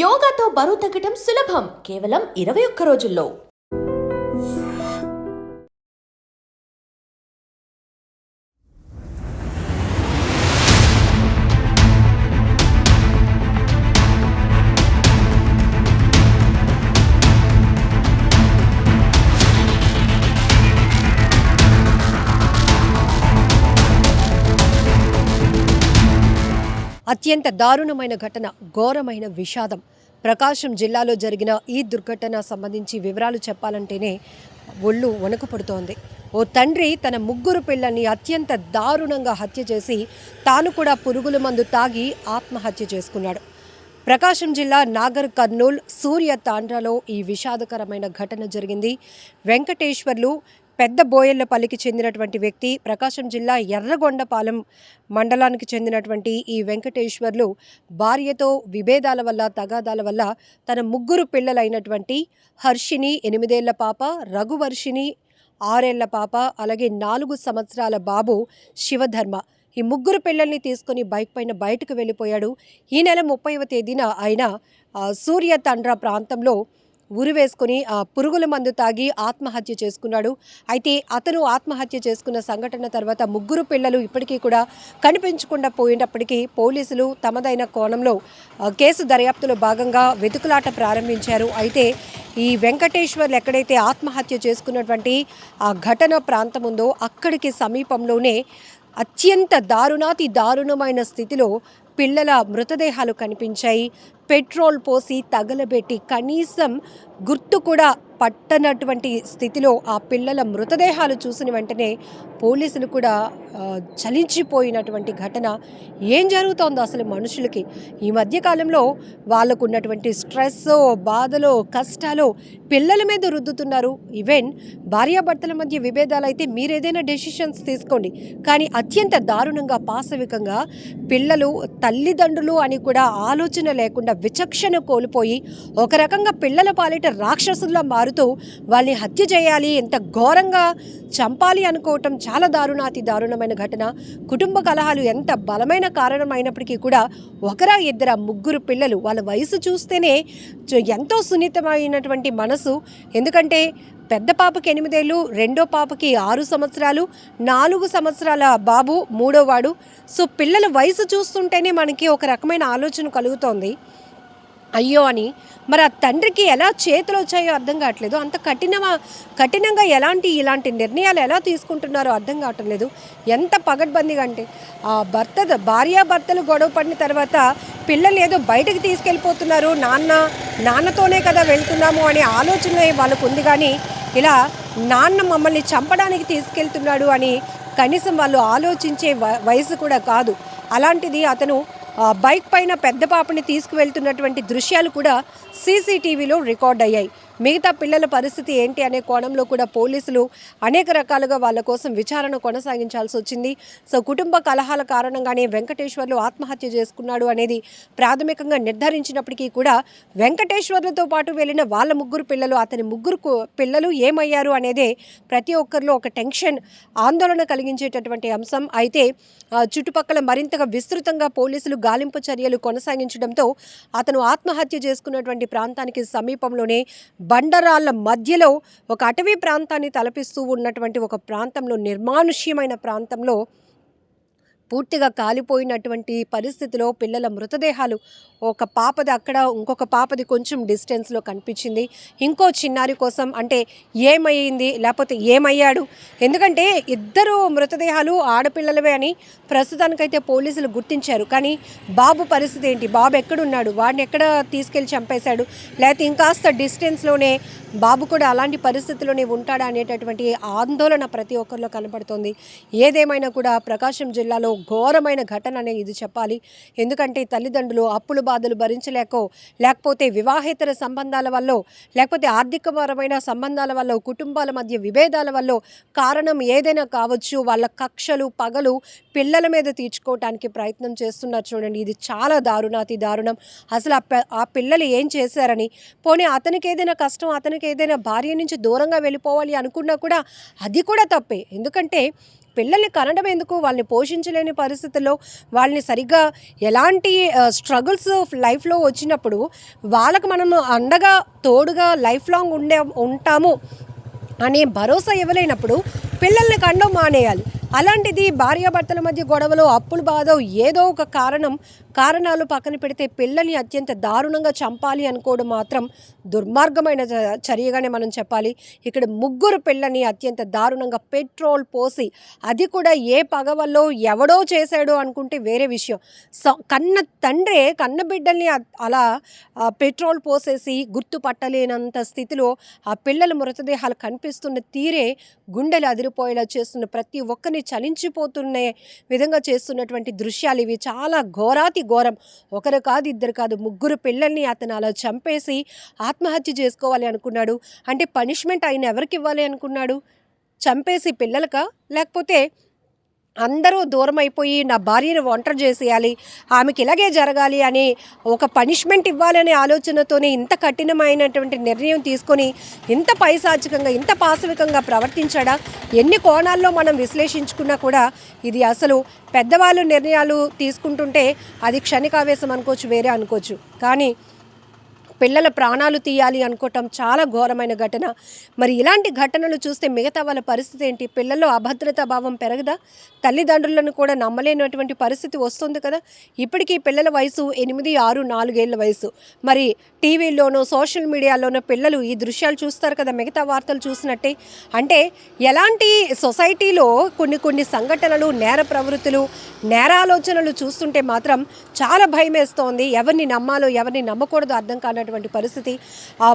యోగాతో బరువు తగ్గటం సులభం కేవలం 21 రోజుల్లో. అత్యంత దారుణమైన ఘటన, ఘోరమైన విషాదం. ప్రకాశం జిల్లాలో జరిగిన ఈ దుర్ఘటన సంబంధించి వివరాలు చెప్పాలంటేనే ఒళ్ళు వణుకు పుడుతోంది. ఓ తండ్రి తన ముగ్గురు పిల్లల్ని అత్యంత దారుణంగా హత్య చేసి తాను కూడా పురుగుల మందు తాగి ఆత్మహత్య చేసుకున్నాడు. ప్రకాశం జిల్లా నాగర్ కర్నూల్ సూర్య తాండ్రాలో ఈ విషాదకరమైన ఘటన జరిగింది. వెంకటేశ్వర్లు పెద్ద బోయళ్లపల్లికి చెందినటువంటి వ్యక్తి. ప్రకాశం జిల్లా ఎర్రగొండపాలెం మండలానికి చెందినటువంటి ఈ వెంకటేశ్వర్లు భార్యతో విభేదాల వల్ల, తగాదాల వల్ల తన ముగ్గురు పిల్లలైనటువంటి హర్షిని 8 ఏళ్ల పాప, రఘువర్షిని 6 ఏళ్ల పాప, అలాగే 4 సంవత్సరాల బాబు శివధర్మ, ఈ ముగ్గురు పిల్లల్ని తీసుకుని బైక్ పైన బయటకు వెళ్ళిపోయాడు. ఈ నెల 30వ తేదీన ఆయన సూర్య తండ్ర ప్రాంతంలో ఉరివేసుకుని పురుగుల మందు తాగి ఆత్మహత్య చేసుకున్నాడు. అయితే అతను ఆత్మహత్య చేసుకున్న సంఘటన తర్వాత ముగ్గురు పిల్లలు ఇప్పటికీ కూడా కనిపించకుండా పోయినప్పటికీ పోలీసులు తమదైన కోణంలో కేసు దర్యాప్తులో భాగంగా వెతుకులాట ప్రారంభించారు. అయితే ఈ వెంకటేశ్వర్లు ఎక్కడైతే ఆత్మహత్య చేసుకున్నటువంటి ఆ ఘటన ప్రాంతం ఉందో అక్కడికి సమీపంలోనే అత్యంత దారుణాతి దారుణమైన స్థితిలో పిల్లల మృతదేహాలు కనిపించాయి. పెట్రోల్ పోసి తగలబెట్టి కనీసం గుర్తు కూడా పట్టనటువంటి స్థితిలో ఆ పిల్లల మృతదేహాలు చూసిన వెంటనే పోలీసులు కూడా చలించిపోయినటువంటి ఘటన. ఏం జరుగుతోందో అసలు మనుషులకి ఈ మధ్యకాలంలో వాళ్ళకు ఉన్నటువంటి స్ట్రెస్, బాధలో, కష్టాలు పిల్లల మీద రుద్దుతున్నారు. ఈవెన్ భార్యాభర్తల మధ్య విభేదాలు అయితే మీరేదైనా డెసిషన్స్ తీసుకోండి, కానీ అత్యంత దారుణంగా, పాశవికంగా పిల్లలు తల్లిదండ్రులు అని కూడా ఆలోచన లేకుండా విచక్షణ కోల్పోయి ఒక రకంగా పిల్లల పాలిట రాక్షసుల్లా మారుతూ వాళ్ళని హత్య చేయాలి, ఎంత ఘోరంగా చంపాలి అనుకోవటం చాలా దారుణాతి దారుణమైన ఘటన. కుటుంబ కలహాలు ఎంత బలమైన కారణం అయినప్పటికీ కూడా ఒకరా ఇద్దరా ముగ్గురు పిల్లలు, వాళ్ళ వయసు చూస్తేనే ఎంతో సున్నితమైనటువంటి మనసు. ఎందుకంటే పెద్ద పాపకి 8 ఏళ్ళు, రెండో పాపకి 6 సంవత్సరాలు, 4 సంవత్సరాల బాబు మూడోవాడు. సో పిల్లల వయసు చూస్తుంటేనే మనకి ఒక రకమైన ఆలోచన కలుగుతోంది, అయ్యో అని. మరి ఆ తండ్రికి ఎలా చేతులు వచ్చాయో అర్థం కావట్లేదు. అంత కఠినంగా ఇలాంటి నిర్ణయాలు ఎలా తీసుకుంటున్నారో అర్థం కావటం లేదు. ఎంత పగడ్బందీగా అంటే భార్యాభర్తలు గొడవ పడిన తర్వాత పిల్లలు ఏదో బయటకు తీసుకెళ్ళిపోతున్నారు, నాన్నతోనే కదా వెళ్తున్నాము అనే ఆలోచన వాళ్ళకు ఉంది. కానీ ఇలా నాన్న మమ్మల్ని చంపడానికి తీసుకెళ్తున్నాడు అని కనీసం వాళ్ళు ఆలోచించే వయసు కూడా కాదు. అలాంటిది అతను బైక్ పైన పెద్ద పాపని తీసుకువెళ్తున్నటువంటి దృశ్యాలు కూడా సీసీటీవీలో రికార్డ్ అయ్యాయి. మిగతా పిల్లల పరిస్థితి ఏంటి అనే కోణంలో కూడా పోలీసులు అనేక రకాలుగా వాళ్ళ కోసం విచారణ కొనసాగించాల్సి వచ్చింది. సో కుటుంబ కలహాల కారణంగానే వెంకటేశ్వర్లు ఆత్మహత్య చేసుకున్నాడు అనేది ప్రాథమికంగా నిర్ధారించినప్పటికీ కూడా వెంకటేశ్వర్లతో పాటు వెళ్ళిన వాళ్ళ ముగ్గురు పిల్లలు, అతని ముగ్గురు పిల్లలు ఏమయ్యారు అనేదే ప్రతి ఒక్కరిలో ఒక టెన్షన్, ఆందోళన కలిగించేటటువంటి అంశం. అయితే చుట్టుపక్కల మరింతగా విస్తృతంగా పోలీసులు గాలింపు చర్యలు కొనసాగించడంతో అతను ఆత్మహత్య చేసుకున్నటువంటి ప్రాంతానికి సమీపంలోనే బండరాళ్ల మధ్యలో ఒక అటవీ ప్రాంతాన్ని తలపిస్తూ ఉన్నటువంటి ఒక ప్రాంతంలో, నిర్మానుష్యమైన ప్రాంతంలో పూర్తిగా కాలిపోయినటువంటి పరిస్థితిలో పిల్లల మృతదేహాలు, ఒక పాపది అక్కడ, ఇంకొక పాపది కొంచెం డిస్టెన్స్లో కనిపించింది. ఇంకో చిన్నారి కోసం అంటే ఏమైంది లేకపోతే ఏమయ్యాడు, ఎందుకంటే ఇద్దరు మృతదేహాలు ఆడపిల్లలవే అని ప్రస్తుతానికైతే పోలీసులు గుర్తించారు. కానీ బాబు పరిస్థితి ఏంటి, బాబు ఎక్కడున్నాడు, వాడిని ఎక్కడ తీసుకెళ్ళి చంపేశాడు, లేకపోతే ఇంకాస్త డిస్టెన్స్లోనే బాబు కూడా అలాంటి పరిస్థితిలోనే ఉంటాడా అనేటటువంటి ఆందోళన ప్రతి ఒక్కరిలో కనపడుతోంది. ఏదేమైనా కూడా ప్రకాశం జిల్లాలో ఘోరమైన ఘటన అనే ఇది చెప్పాలి. ఎందుకంటే తల్లిదండ్రులు అప్పుల బాధలు భరించలేకో, లేకపోతే వివాహేతర సంబంధాల వల్ల, లేకపోతే ఆర్థికపరమైన సంబంధాల వల్ల, కుటుంబాల మధ్య విభేదాల వల్ల, కారణం ఏదైనా కావచ్చు, వాళ్ళ కక్షలు పగలు పిల్లల మీద తీర్చుకోవటానికి ప్రయత్నం చేస్తున్నారు. చూడండి, ఇది చాలా దారుణాతి దారుణం. అసలు ఆ పిల్లలు ఏం చేశారని, పోనీ అతనికి ఏదైనా కష్టం, అతనికి ఏదైనా భార్య నుంచి దూరంగా వెళ్ళిపోవాలి అనుకున్నా కూడా అది కూడా తప్పే. ఎందుకంటే పిల్లల్ని కనడం ఎందుకు, వాళ్ళని పోషించలేని పరిస్థితుల్లో వాళ్ళని సరిగ్గా ఎలాంటి స్ట్రగుల్స్ లైఫ్లో వచ్చినప్పుడు వాళ్ళకు మనం అండగా తోడుగా లైఫ్ లాంగ్ ఉంటాము అనే భరోసా ఇవ్వలేనప్పుడు పిల్లల్ని కండం మానేయాలి. అలాంటిది భార్యాభర్తల మధ్య గొడవలు, అప్పులు బాధ, ఏదో ఒక కారణాలు పక్కన పెడితే పిల్లల్ని అత్యంత దారుణంగా చంపాలి అనుకోవడం మాత్రం దుర్మార్గమైన చర్యగానే మనం చెప్పాలి. ఇక్కడ ముగ్గురు పిల్లని అత్యంత దారుణంగా పెట్రోల్ పోసి, అది కూడా ఏ పగ వల్లో ఎవడో చేశాడో అనుకుంటే వేరే విషయం, కన్న తండ్రే కన్న బిడ్డల్ని అలా పెట్రోల్ పోసేసి గుర్తుపట్టలేనంత స్థితిలో ఆ పిల్లల మృతదేహాలు కనిపిస్తున్న తీరే గుండెలు అదిరిపోయేలా చేస్తున్న, ప్రతి ఒక్కరిని చలించిపోతున్న విధంగా చేస్తున్నటువంటి దృశ్యాలు ఇవి. చాలా ఘోరం. ఒకరు కాదు, ఇద్దరు కాదు, ముగ్గురు పిల్లల్ని అతను అలా చంపేసి ఆత్మహత్య చేసుకోవాలి అనుకున్నాడు. అంటే పనిష్మెంట్ ఆయన ఎవరికి ఇవ్వాలి అనుకున్నాడు? చంపేసి పిల్లలకా, లేకపోతే అందరూ దూరం అయిపోయి నా భార్యను ఒంటరి చేసేయాలి, ఆమెకి ఇలాగే జరగాలి అని ఒక పనిష్మెంట్ ఇవ్వాలనే ఆలోచనతోనే ఇంత కఠినమైనటువంటి నిర్ణయం తీసుకొని ఇంత పైశాచికంగా, ఇంత పాశవికంగా ప్రవర్తించాడా? ఎన్ని కోణాల్లో మనం విశ్లేషించుకున్నా కూడా ఇది అసలు పెద్దవాళ్ళు నిర్ణయాలు తీసుకుంటుంటే అది క్షణికావేశం అనుకోవచ్చు, వేరే అనుకోవచ్చు, కానీ పిల్లల ప్రాణాలు తీయాలి అనుకోవటం చాలా ఘోరమైన ఘటన. మరి ఇలాంటి ఘటనలు చూస్తే మిగతా వాళ్ళ పరిస్థితి ఏంటి? పిల్లల్లో అభద్రతా భావం పెరగదా? తల్లిదండ్రులను కూడా నమ్మలేనటువంటి పరిస్థితి వస్తుంది కదా. ఇప్పటికీ పిల్లల వయసు 8, 6, 4 ఏళ్ళ వయసు. మరి టీవీల్లోనో సోషల్ మీడియాలోనో పిల్లలు ఈ దృశ్యాలు చూస్తారు కదా, మిగతా వార్తలు చూసినట్టే. అంటే ఎలాంటి సొసైటీలో కొన్ని సంఘటనలు, నేర ప్రవృత్తులు, నేరాలోచనలు చూస్తుంటే మాత్రం చాలా భయం వేస్తోంది. ఎవరిని నమ్మాలో ఎవరిని నమ్మకూడదో అర్థం కానటువంటి పరిస్థితి.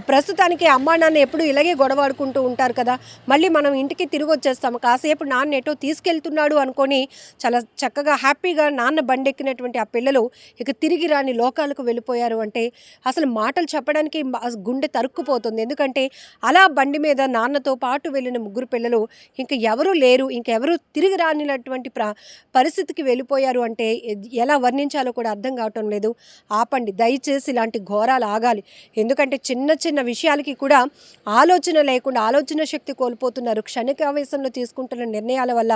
ప్రస్తుతానికి అమ్మా నాన్న ఎప్పుడు ఇలాగే గొడవాడుకుంటూ ఉంటారు కదా, మళ్ళీ మనం ఇంటికి తిరిగి వచ్చేస్తాము, కాసేపు నాన్న ఎటో తీసుకెళ్తున్నాడు అనుకొని చాలా చక్కగా హ్యాపీగా నాన్న బండెక్కినటువంటి ఆ పిల్లలు ఇక తిరిగి రాని లోకాలకు వెళ్ళిపోయారు అంటే అసలు మాటలు చెప్పడానికి గుండె తరుక్కుపోతుంది. ఎందుకంటే అలా బండి మీద నాన్నతో పాటు వెళ్ళిన ముగ్గురు పిల్లలు ఇంక ఎవరూ లేరు, ఇంకెవరూ తిరిగి రానినటువంటి పరిస్థితికి వెళ్ళిపోయారు అంటే ఎలా వర్ణించాలో కూడా అర్థం కావటం లేదు. ఆపండి దయచేసి, ఇలాంటి ఘోరాలు ఆగాలి. ఎందుకంటే చిన్న విషయాలకి కూడా ఆలోచన లేకుండా ఆలోచన శక్తి కోల్పోతున్నారు. క్షణికావేశంలో తీసుకుంటున్న నిర్ణయాల వల్ల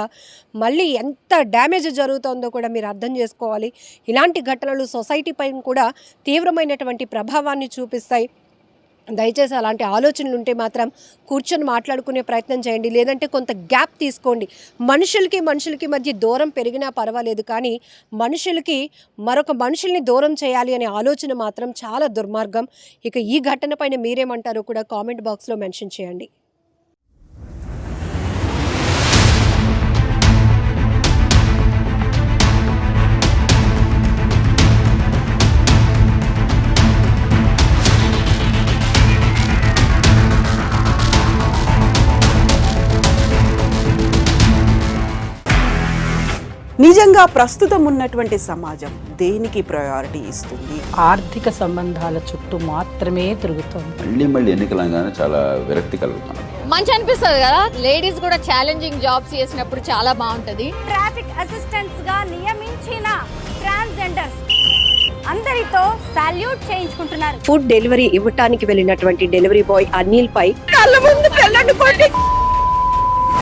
మళ్ళీ ఎంత డ్యామేజ్ జరుగుతుందో కూడా మీరు అర్థం చేసుకోవాలి. ఇలాంటి ఘటనలు సొసైటీ పైన కూడా తీవ్రమైనటువంటి ప్రభావాన్ని చూపిస్తాయి. దయచేసి అలాంటి ఆలోచనలు ఉంటే మాత్రం కూర్చొని మాట్లాడుకునే ప్రయత్నం చేయండి, లేదంటే కొంత గ్యాప్ తీసుకోండి. మనుషులకి మధ్య దూరం పెరిగినా పర్వాలేదు, కానీ మనుషులకి మరొక మనుషుల్ని దూరం చేయాలి అనే ఆలోచన మాత్రం చాలా దుర్మార్గం. ఇక ఈ ఘటన పైన మీరేమంటారో కూడా కామెంట్ బాక్స్లో మెన్షన్ చేయండి. నిజంగా ప్రస్తుతం ఉన్నటువంటి సమాజం దేనికి ప్రయారిటీ ఇస్తుంది? ఆర్థిక సంబంధాల చుట్టూ మాత్రమే తిరుగుతుంది. మళ్ళీ ఎన్నికలంగానే చాలా విరక్తి కలుగుతున్నాం. మంచి అనిపిస్తుంది కదా, లేడీస్ కూడా ఛాలెంజింగ్ జాబ్స్ చేసినప్పుడు చాలా బాగుంటది. ట్రాఫిక్ అసిస్టెంట్స్ గా నియమించిన ట్రాన్స్జెండర్స్ అందరితో సాల్యూట్ చేయించుకుంటున్నారు. ఫుడ్ డెలివరీ ఇవ్వటానికి వెళ్ళినటువంటి డెలివరీ బాయ్ అనిల్ పై కళ్ళ ముందు